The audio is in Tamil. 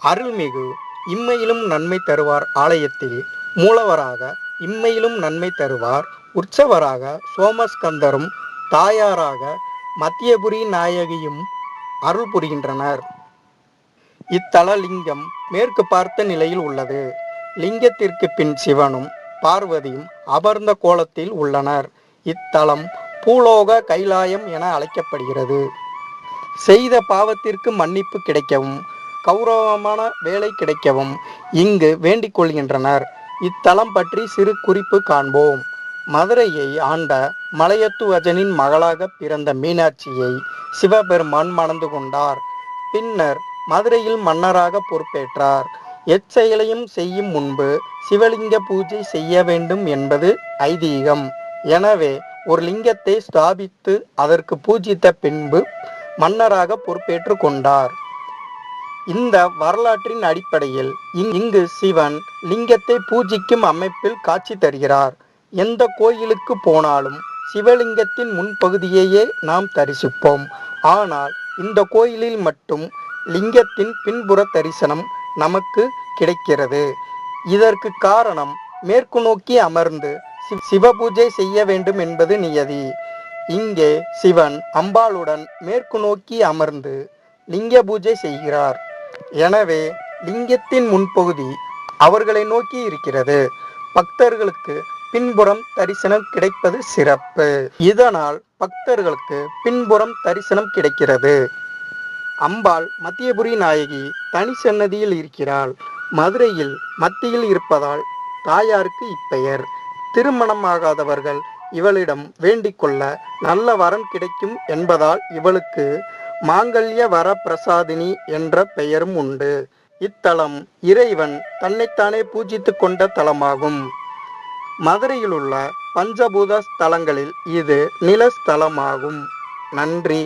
அருள்மிகு இம்மையிலும் நன்மை தருவார் ஆலயத்தில் மூலவராக இம்மையிலும் நன்மை தருவார் உற்சவராக சோமஸ்கந்தரும் தாயாராக மத்தியபுரி நாயகியும் அருள் புரிகின்றனர். இத்தல லிங்கம் மேற்கு பார்த்த நிலையில் உள்ளது. லிங்கத்திற்கு பின் சிவனும் பார்வதியும் அமர்ந்த கோலத்தில் உள்ளனர். இத்தலம் பூலோக கைலாயம் என அழைக்கப்படுகிறது. செய்த பாவத்திற்கு மன்னிப்பு கிடைக்கவும் கௌரவமான வேலை கிடைக்கவும் இங்கு வேண்டிக் கொள்கின்றனர். இத்தலம் பற்றி சிறு குறிப்பு காண்போம். மதுரையை ஆண்ட மலையத்துவஜனின் மகளாக பிறந்த மீனாட்சியை சிவபெருமான் மணந்து கொண்டார். பின்னர் மதுரையில் மன்னராக பொறுப்பேற்றார். எச்செயலையும் செய்யும் முன்பு சிவலிங்க பூஜை செய்ய வேண்டும் என்பது ஐதீகம். எனவே ஒரு லிங்கத்தை ஸ்தாபித்து அதற்கு பூஜித்த பின்பு மன்னராக பொறுப்பேற்று கொண்டார். இந்த வரலாற்றின் அடிப்படையில் இங்கு சிவன் லிங்கத்தை பூஜிக்கும் அமைப்பில் காட்சி தருகிறார். எந்த கோயிலுக்கு போனாலும் சிவலிங்கத்தின் முன்பகுதியையே நாம் தரிசிப்போம். ஆனால் இந்த கோயிலில் மட்டும் லிங்கத்தின் பின்புற தரிசனம் நமக்கு கிடைக்கிறது. இதற்கு காரணம் மேற்கு நோக்கி அமர்ந்து சிவபூஜை செய்ய வேண்டும் என்பது நியதி. இங்கே சிவன் அம்பாளுடன் மேற்கு நோக்கி அமர்ந்து லிங்க பூஜை செய்கிறார். எனவே லிங்கத்தின் முன்பகுதி அவர்களை நோக்கி இருக்கிறது. பக்தர்களுக்கு பின்புறம் தரிசனம் கிடைப்பது சிறப்பு. இதனால் பக்தர்களுக்கு பின்புறம் தரிசனம் கிடைக்கிறது. அம்பாள் மத்தியபுரி நாயகி தனி சன்னதியில் இருக்கிறாள். மதுரையில் மத்தியில் இருப்பதால் தாயாருக்கு இப்பெயர். திருமணமாகாதவர்கள் இவளிடம் வேண்டிக் கொள்ள நல்ல வரன் கிடைக்கும் என்பதால் இவளுக்கு மாங்கல்ய வர பிரசாதினி என்ற பெயரும் உண்டு. இத்தலம் இறைவன் தன்னைத்தானே பூஜித்து கொண்ட தலமாகும். மதுரையில் உள்ள பஞ்சபூத ஸ்தலங்களில் இது நிலஸ்தலமாகும். நன்றி.